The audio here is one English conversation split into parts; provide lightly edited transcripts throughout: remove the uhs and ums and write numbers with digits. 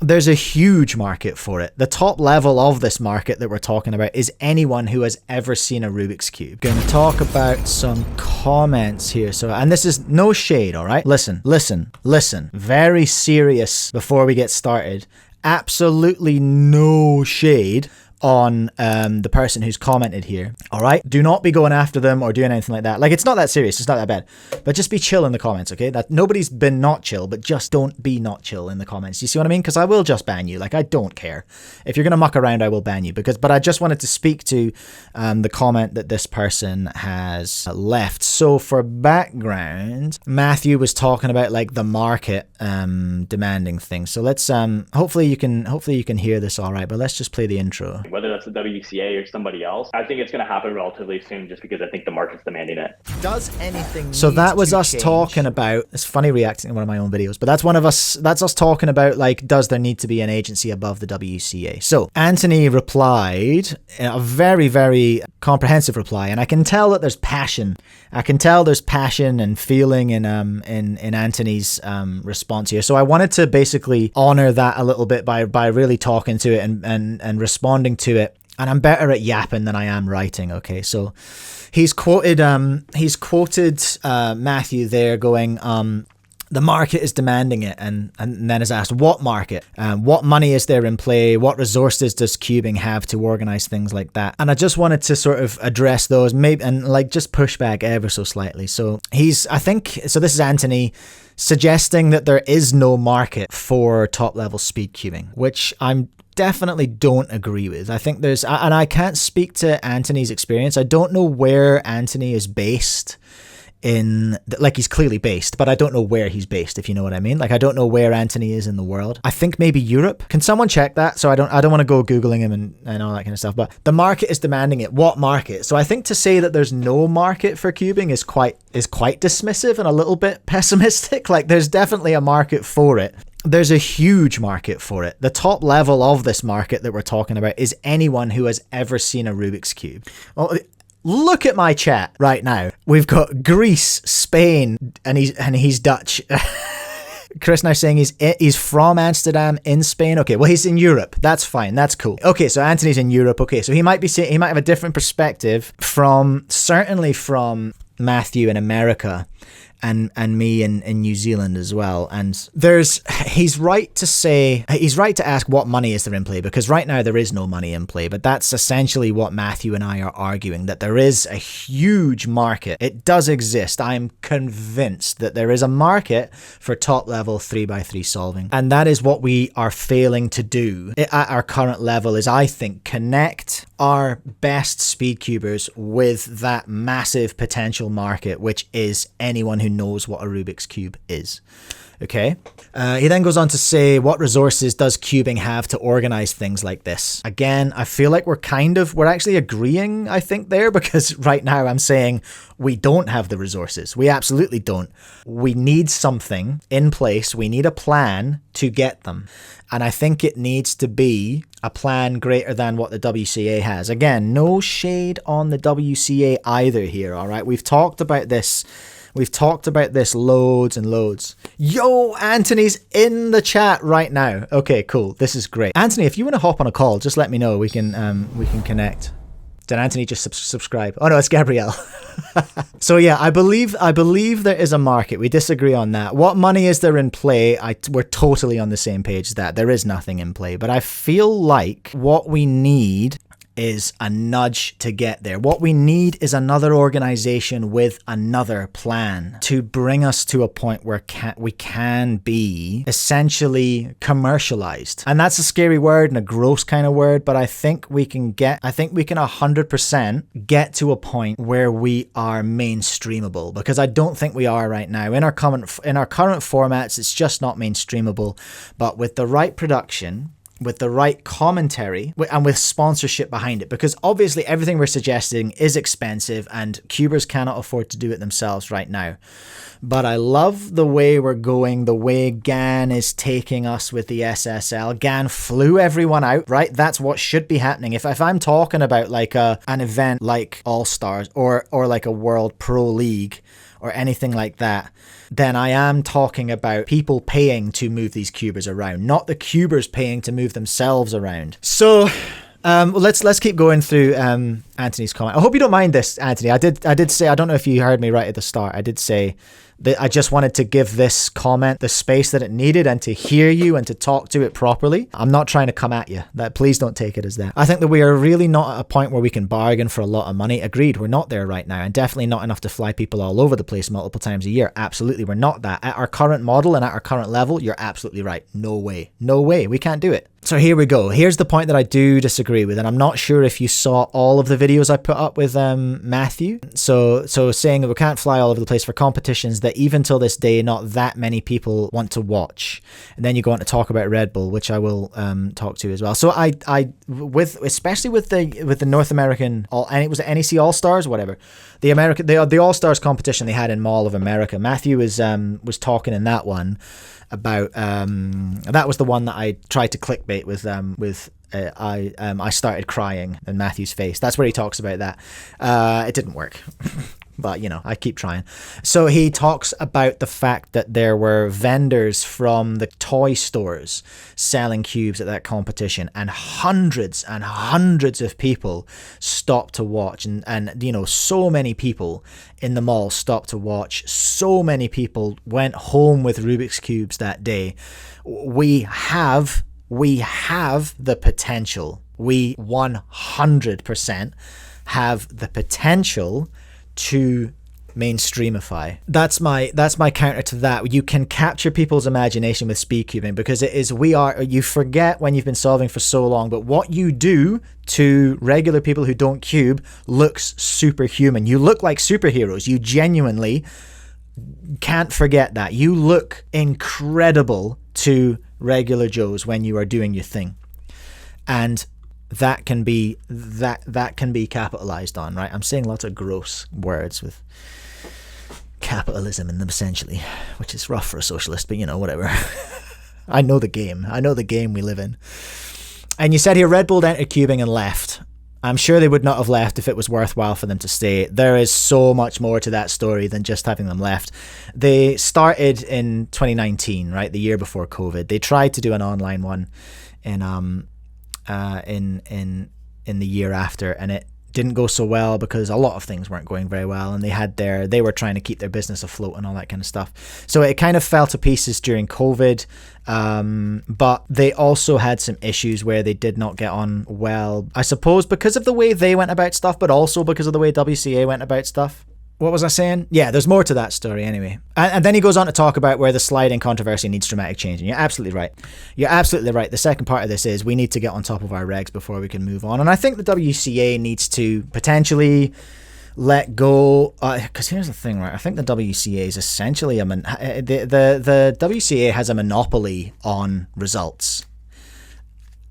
there's a huge market for it. The top level of this market that we're talking about is anyone who has ever seen a Rubik's Cube. Going to talk about some comments here. So, and this is no shade, all right? Listen. Very serious before we get started. Absolutely no shade on the person who's commented here, all right? Do not be going after them or doing anything like that. Like, it's not that serious, it's not that bad, but just be chill in the comments, okay? That nobody's been not chill, but just don't be not chill in the comments. You see what I mean? Because I will just ban you. Like, I don't care. If you're gonna muck around, I will ban you. But I just wanted to speak to the comment that this person has left. So for background, Matthew was talking about like the market demanding things. So let's hopefully you can hear this all right, but let's just play the intro. Whether that's the WCA or somebody else, I think it's going to happen relatively soon just because I think the market's demanding it. Does anything So that was us change? talking about, it's funny reacting to one of my own videos, but that's us talking about like, does there need to be an agency above the WCA? So Anthony replied in a very, very comprehensive reply, and I can tell that there's passion. I can tell there's passion and feeling in Anthony's response here. So I wanted to basically honor that a little bit by really talking to it and responding to it. And I'm better at yapping than I am writing. Okay, so he's quoted Matthew there going, the market is demanding it, and then is asked, what market? What money is there in play? What resources does cubing have to organize things like that? And I just wanted to sort of address those, maybe, and like just push back ever so slightly. So this is Anthony suggesting that there is no market for top level speed cubing, which I'm definitely don't agree with. I think there's, and I can't speak to Anthony's experience. I don't know where Anthony is based like he's clearly based, but I don't know where he's based, if you know what I mean. Like, I don't know where Anthony is in the world. I think maybe Europe. Can someone check that? So I don't want to go Googling him and all that kind of stuff, but the market is demanding it. What market? So I think to say that there's no market for cubing is quite dismissive and a little bit pessimistic. Like, there's definitely a market for it. There's a huge market for it. The top level of this market that we're talking about is anyone who has ever seen a Rubik's Cube. Well, look at my chat right now. We've got Greece, Spain, and he's Dutch. Chris now saying he's from Amsterdam in Spain. Okay, well, he's in Europe. That's fine. That's cool. Okay, so Anthony's in Europe. Okay, so he might have a different perspective certainly from Matthew in America and me in New Zealand as well. And he's right to ask what money is there in play, because right now there is no money in play, but that's essentially what Matthew and I are arguing, that there is a huge market. It does exist. I am convinced that there is a market for top level 3x3 solving. And that is what we are failing to do at our current level, is I think connect our best speed cubers with that massive potential market, which is anyone who knows what a Rubik's Cube is. Okay. He then goes on to say, what resources does cubing have to organize things like this? Again, I feel like we're actually agreeing, I think, there, because right now I'm saying we don't have the resources. We absolutely don't. We need something in place. We need a plan to get them. And I think it needs to be a plan greater than what the WCA has. Again, no shade on the WCA either here, all right? We've talked about this loads and loads. Yo, Anthony's in the chat right now. Okay, cool. This is great. Anthony, if you want to hop on a call, just let me know. We can connect. Did Anthony just subscribe? Oh no, it's Gabrielle. So yeah, I believe there is a market. We disagree on that. What money is there in play? We're totally on the same page that there is nothing in play. But I feel like what we need is a nudge to get there. What we need is another organization with another plan to bring us to a point where we can be essentially commercialized. And that's a scary word and a gross kind of word, but I think we can 100% get to a point where we are mainstreamable, because I don't think we are right now. In our current formats, it's just not mainstreamable. But with the right production, with the right commentary, and with sponsorship behind it, because obviously everything we're suggesting is expensive and cubers cannot afford to do it themselves right now. But I love the way we're going, the way Gan is taking us with the SSL. Gan flew everyone out, right? That's what should be happening. If I'm talking about like an event like All Stars or like a World Pro League, or anything like that, then I am talking about people paying to move these cubers around, not the cubers paying to move themselves around. So let's keep going through Anthony's comment. I hope you don't mind this, Anthony. I did say, I don't know if you heard me right at the start, I did say that I just wanted to give this comment the space that it needed and to hear you and to talk to it properly. I'm not trying to come at you. Please don't take it as that. I think that we are really not at a point where we can bargain for a lot of money. Agreed, we're not there right now, and definitely not enough to fly people all over the place multiple times a year. Absolutely, we're not that. At our current model and at our current level, you're absolutely right. No way. No way. We can't do it. So here we go. Here's the point that I do disagree with, and I'm not sure if you saw all of the videos I put up with Matthew. So saying that we can't fly all over the place for competitions that even till this day not that many people want to watch. And then you go on to talk about Red Bull, which I will talk to as well. So especially with the North American and it was NEC All Stars, whatever. The All Stars competition they had in Mall of America. Matthew was talking in that one about that was the one that I tried to clickbait with I started crying in Matthew's face. That's where he talks about that. It didn't work. But, I keep trying. So he talks about the fact that there were vendors from the toy stores selling cubes at that competition, and hundreds of people stopped to watch. And so many people in the mall stopped to watch. So many people went home with Rubik's Cubes that day. We have the potential. We 100% have the potential to mainstreamify. That's my counter to that. You can capture people's imagination with speedcubing, because you forget when you've been solving for so long, but what you do to regular people who don't cube looks superhuman. You look like superheroes. You genuinely can't forget that. You look incredible to regular Joes when you are doing your thing. And that can be capitalized on, right? I'm saying lots of gross words with capitalism in them, essentially, which is rough for a socialist, but whatever. I know the game we live in. And you said here Red Bull entered cubing and left. I'm sure they would not have left if it was worthwhile for them to stay. There is so much more to that story than just having them left. They started in 2019, right? The year before COVID. They tried to do an online one in the year after, and it didn't go so well because a lot of things weren't going very well, and they were trying to keep their business afloat and all that kind of stuff. So it kind of fell to pieces during COVID, but they also had some issues where they did not get on well, I suppose because of the way they went about stuff, but also because of the way WCA went about stuff. What was I saying? Yeah, there's more to that story anyway. And then he goes on to talk about where the sliding controversy needs dramatic change. And you're absolutely right. You're absolutely right. The second part of this is we need to get on top of our regs before we can move on. And I think the WCA needs to potentially let go. Because here's the thing, right? I think the WCA is essentially the WCA has a monopoly on results.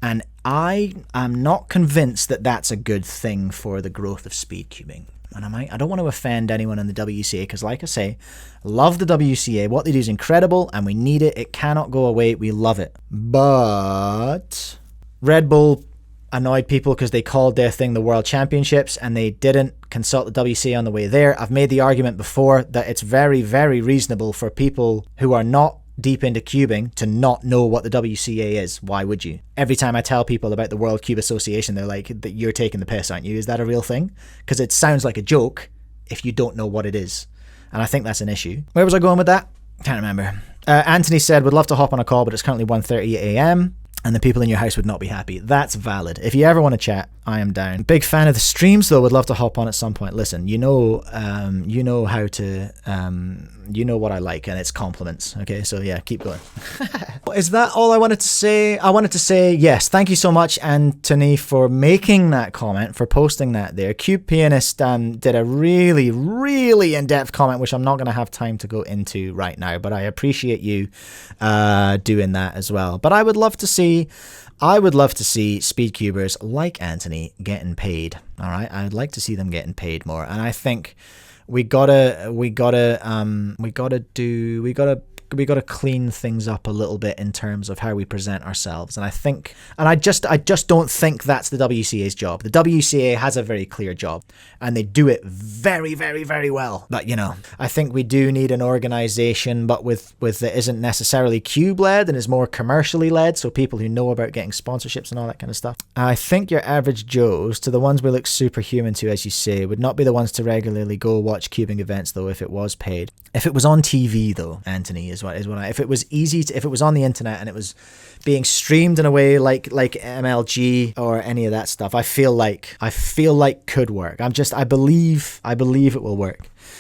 And I am not convinced that that's a good thing for the growth of speedcubing. And I don't want to offend anyone in the WCA, because like I say, love the WCA. What they do is incredible and we need it. It cannot go away. We love it. But Red Bull annoyed people because they called their thing the World Championships and they didn't consult the WCA on the way there. I've made the argument before that it's very, very reasonable for people who are not deep into cubing to not know what the WCA is. Why would you? Every time I tell people about the World Cube Association, they're like, you're taking the piss, aren't you? Is that a real thing? Because it sounds like a joke if you don't know what it is. And I think that's an issue. Where was I going with that? Can't remember. Anthony said, would love to hop on a call, but it's currently 1:30 a.m. and the people in your house would not be happy. That's valid. If you ever want to chat, I am down. Big fan of the streams though, would love to hop on at some point. Listen, you know how to, you know what I like, and it's compliments. Okay, so yeah, keep going. Is that all I wanted to say? I wanted to say, yes, thank you so much, Anthony, for making that comment, for posting that there. Cube Pianist did a really, really in-depth comment, which I'm not going to have time to go into right now, but I appreciate you doing that as well. But I would love to see speedcubers like Anthony getting paid. All right, I'd like to see them getting paid more, and I think we gotta to clean things up a little bit in terms of how we present ourselves. And I just don't think that's the WCA's job. The WCA has a very clear job, and they do it very, very, very well. But I think we do need an organization, but with that isn't necessarily cube led and is more commercially led. So people who know about getting sponsorships and all that kind of stuff. I think your average Joes, to the ones we look superhuman to, as you say, would not be the ones to regularly go watch cubing events though if it was paid. If it was on TV though, Anthony, if it was if it was on the internet and it was being streamed in a way like MLG or any of that stuff, I feel like could work. I believe it will work.